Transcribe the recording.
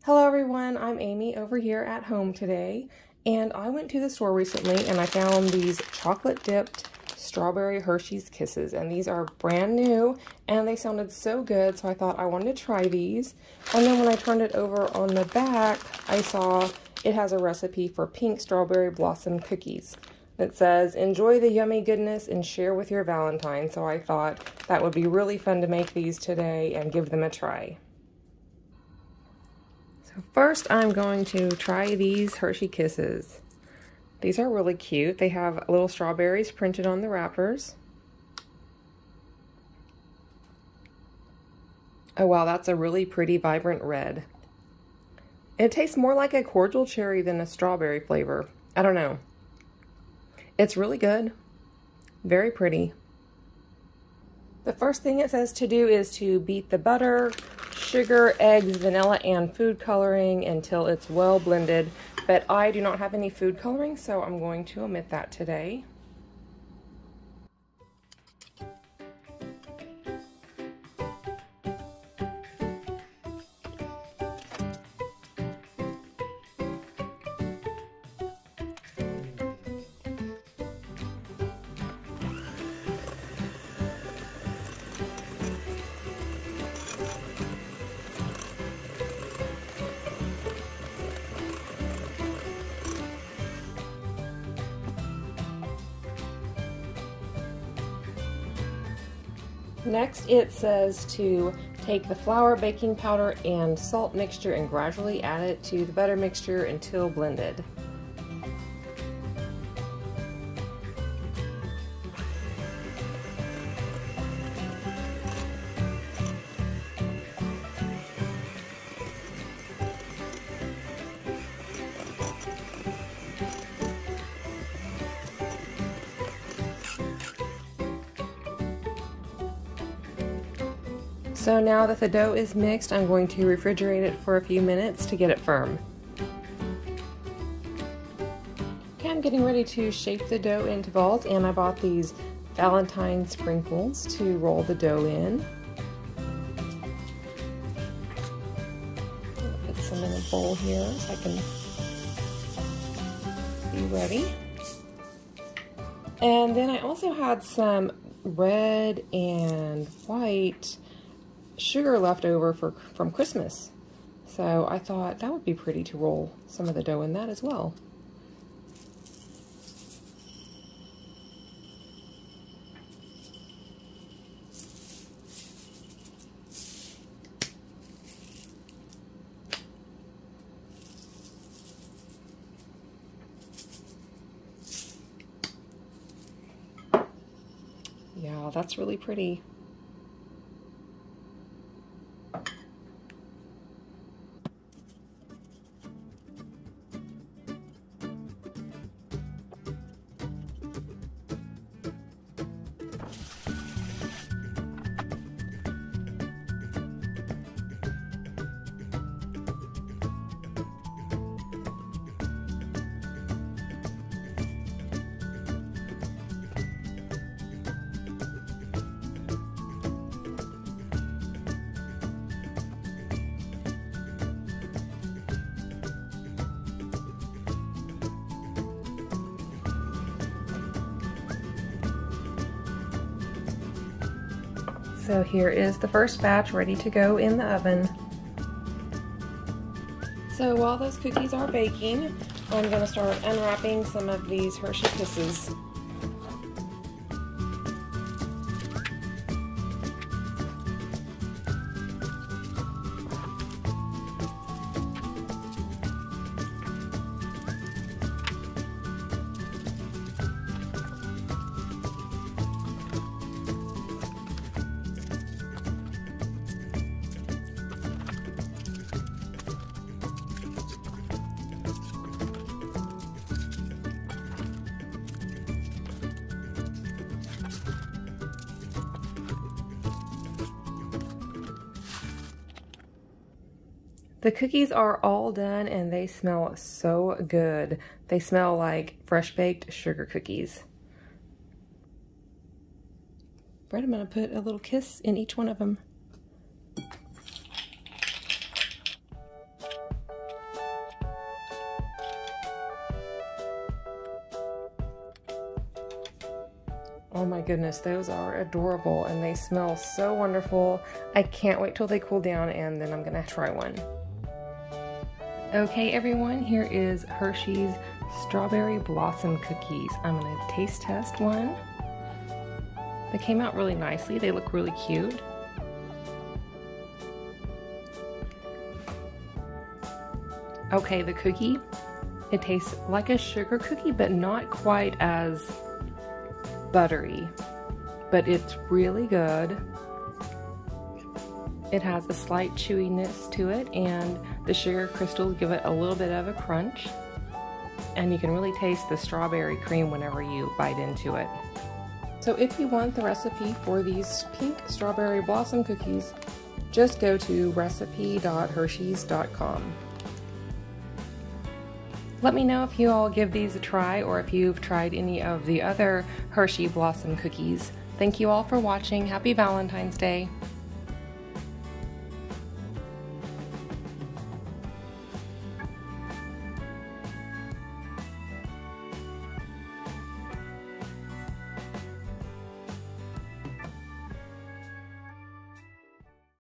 Hello everyone, I'm Amy over here at home today, and I went to the store recently and I found these chocolate dipped strawberry Hershey's Kisses, and these are brand new and they sounded so good, so I thought I wanted to try these. And then when I turned it over on the back, I saw it has a recipe for pink strawberry blossom cookies. It says, enjoy the yummy goodness and share with your Valentine, so I thought that would be really fun to make these today and give them a try. First, I'm going to try these Hershey Kisses. These are really cute. They have little strawberries printed on the wrappers. Oh wow, that's a really pretty vibrant red. It tastes more like a cordial cherry than a strawberry flavor. I don't know. It's really good. Very pretty. The first thing it says to do is to beat the butter, sugar, eggs, vanilla, and food coloring until it's well blended, but I do not have any food coloring, so I'm going to omit that today. Next, it says to take the flour, baking powder, and salt mixture and gradually add it to the butter mixture until blended. So now that the dough is mixed, I'm going to refrigerate it for a few minutes to get it firm. Okay, I'm getting ready to shape the dough into balls, and I bought these Valentine sprinkles to roll the dough in. I'll put some in a bowl here so I can be ready. And then I also had some red and white sugar left over from Christmas, so I thought that would be pretty to roll some of the dough in that as well. Yeah, that's really pretty. So here is the first batch ready to go in the oven. So while those cookies are baking, I'm going to start unwrapping some of these Hershey Kisses. The cookies are all done and they smell so good. They smell like fresh baked sugar cookies. Right, I'm going to put a little kiss in each one of them. Oh my goodness, those are adorable and they smell so wonderful. I can't wait till they cool down and then I'm gonna try one. Okay everyone, here is Hershey's Strawberry Blossom Cookies. I'm gonna taste test one. They came out really nicely, they look really cute. Okay, the cookie, it tastes like a sugar cookie, but not quite as buttery, but it's really good. It has a slight chewiness to it, and the sugar crystals give it a little bit of a crunch, and you can really taste the strawberry cream whenever you bite into it. So if you want the recipe for these pink strawberry blossom cookies, just go to recipe.hersheys.com. Let me know if you all give these a try or if you've tried any of the other Hershey Blossom cookies. Thank you all for watching. Happy Valentine's Day!